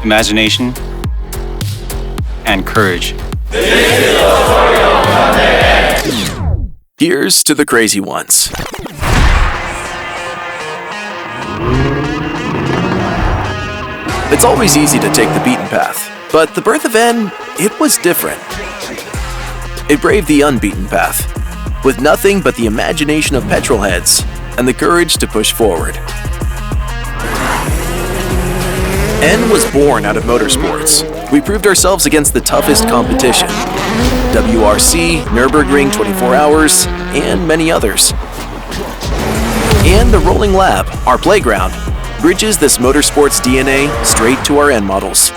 imagination, and courage. Here's to the crazy ones. It's always easy to take the beaten path, but the birth of N, it was different. It braved the unbeaten path, with nothing but the imagination of petrolheads and the courage to push forward. N was born out of motorsports. We proved ourselves against the toughest competition. WRC, Nürburgring 24 Hours, and many others. And the Rolling Lab, our playground, bridges this motorsports DNA straight to our N models.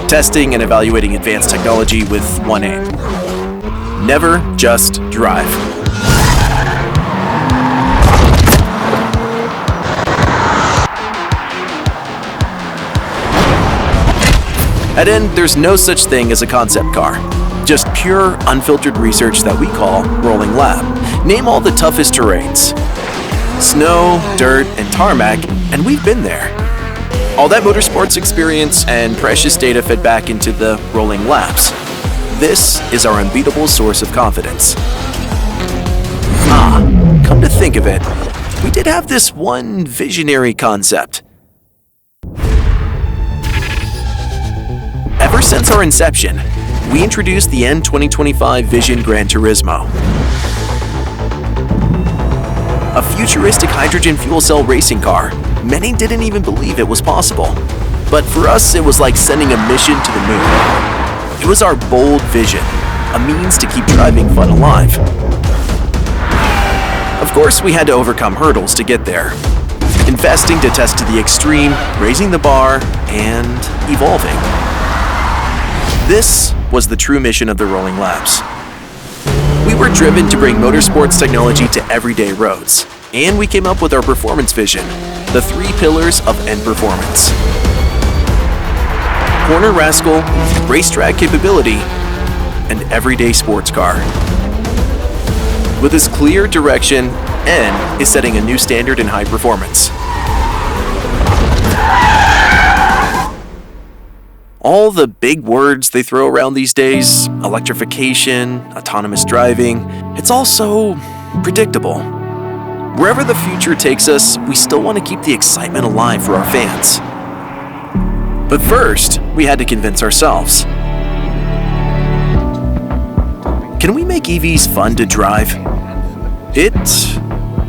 Testing and evaluating advanced technology with one aim. Never just drive. At N, there's no such thing as a concept car. Just pure, unfiltered research that we call Rolling Lab. Name all the toughest terrains. Snow, dirt, and tarmac, and we've been there. All that motorsports experience and precious data fed back into the Rolling Labs. This is our unbeatable source of confidence. Come to think of it, we did have this one visionary concept. Ever since our inception, we introduced the N2025 Vision Gran Turismo. A futuristic hydrogen fuel cell racing car. Many didn't even believe it was possible. But for us, it was like sending a mission to the moon. It was our bold vision, a means to keep driving fun alive. Of course, we had to overcome hurdles to get there. Investing to test to the extreme, raising the bar, and evolving. This was the true mission of the Rolling Labs. We were driven to bring motorsports technology to everyday roads, and we came up with our performance vision, the 3 pillars of N performance. Corner rascal, racetrack capability, and everyday sports car. With this clear direction, N is setting a new standard in high performance. All the big words they throw around these days, electrification, autonomous driving, it's all so predictable. Wherever the future takes us, we still want to keep the excitement alive for our fans. But first, we had to convince ourselves. Can we make EVs fun to drive? It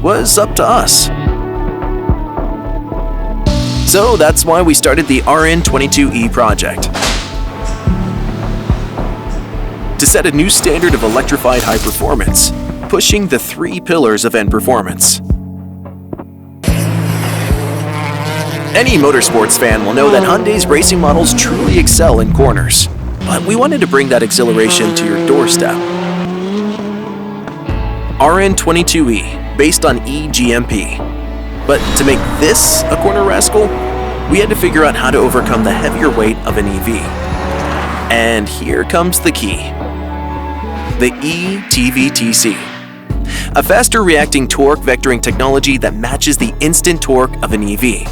was up to us. So that's why we started the RN22e project. To set a new standard of electrified high performance, pushing the 3 pillars of N performance. Any motorsports fan will know that Hyundai's racing models truly excel in corners, but we wanted to bring that exhilaration to your doorstep. RN22e, based on eGMP. But to make this a corner rascal, we had to figure out how to overcome the heavier weight of an EV. And here comes the key. The eTVTC. A faster reacting torque vectoring technology that matches the instant torque of an EV,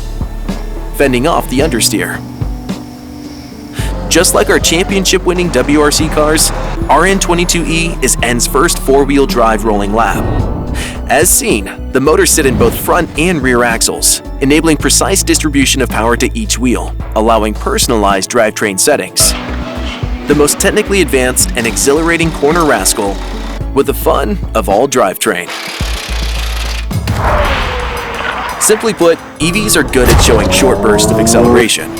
fending off the understeer. Just like our championship-winning WRC cars, RN22e is N's first 4-wheel drive rolling lab. As seen, the motors sit in both front and rear axles, enabling precise distribution of power to each wheel, allowing personalized drivetrain settings. The most technically advanced and exhilarating corner rascal with the fun of all drivetrain. Simply put, EVs are good at showing short bursts of acceleration.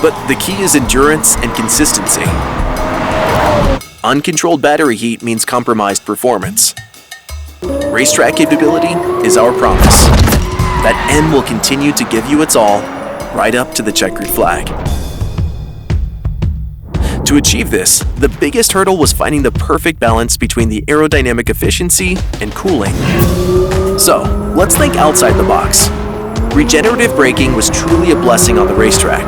But the key is endurance and consistency. Uncontrolled battery heat means compromised performance. Racetrack capability is our promise. That N will continue to give you its all, right up to the checkered flag. To achieve this, the biggest hurdle was finding the perfect balance between the aerodynamic efficiency and cooling. So, let's think outside the box. Regenerative braking was truly a blessing on the racetrack.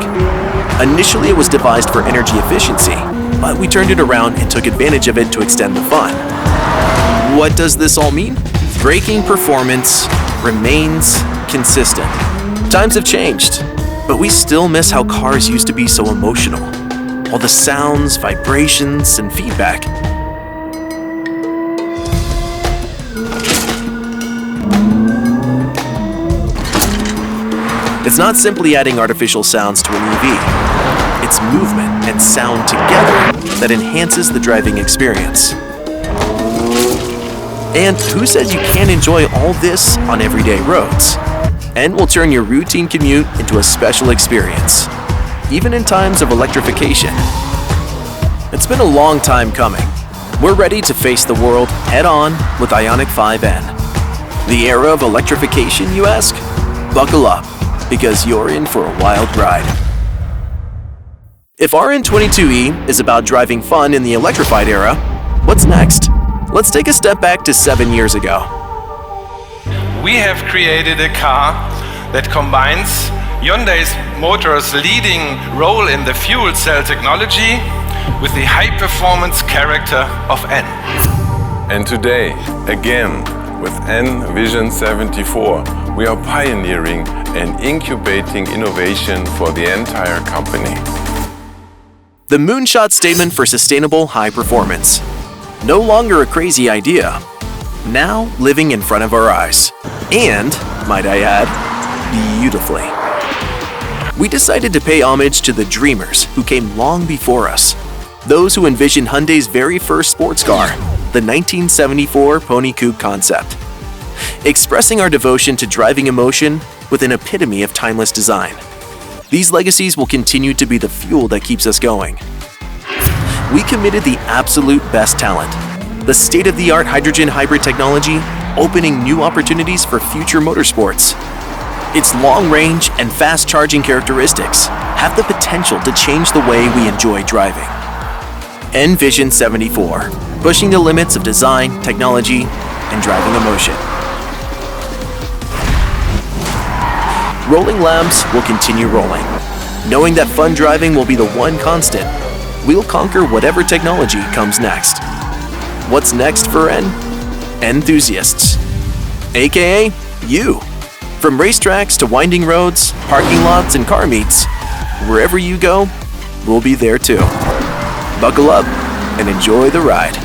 Initially, it was devised for energy efficiency, but we turned it around and took advantage of it to extend the fun. What does this all mean? Braking performance remains consistent. Times have changed, But we still miss how cars used to be so emotional. All the sounds, vibrations, and feedback. It's not simply adding artificial sounds to an EV. It's movement and sound together that enhances the driving experience. And who says you can't enjoy all this on everyday roads? N will turn your routine commute into a special experience, even in times of electrification. It's been a long time coming. We're ready to face the world head-on with IONIQ 5N. The era of electrification, you ask? Buckle up, because you're in for a wild ride. If RN22e is about driving fun in the electrified era, what's next? Let's take a step back to 7 years ago. We have created a car that combines Hyundai Motor's leading role in the fuel cell technology with the high-performance character of N. And today, again, with N Vision 74, we are pioneering and incubating innovation for the entire company. The moonshot statement for sustainable high performance. No longer a crazy idea. Now living in front of our eyes. And, might I add, beautifully. We decided to pay homage to the dreamers who came long before us. Those who envisioned Hyundai's very first sports car, the 1974 Pony Coupe concept. Expressing our devotion to driving emotion with an epitome of timeless design. These legacies will continue to be the fuel that keeps us going. We committed the absolute best talent, the state-of-the-art hydrogen hybrid technology, opening new opportunities for future motorsports. Its long-range and fast-charging characteristics have the potential to change the way we enjoy driving. N Vision 74, pushing the limits of design, technology, and driving emotion. Rolling Labs will continue rolling, knowing that fun driving will be the one constant. We'll conquer whatever technology comes next. What's next for N? Enthusiasts, aka you. From racetracks to winding roads, parking lots, and car meets, wherever you go, we'll be there too. Buckle up and enjoy the ride.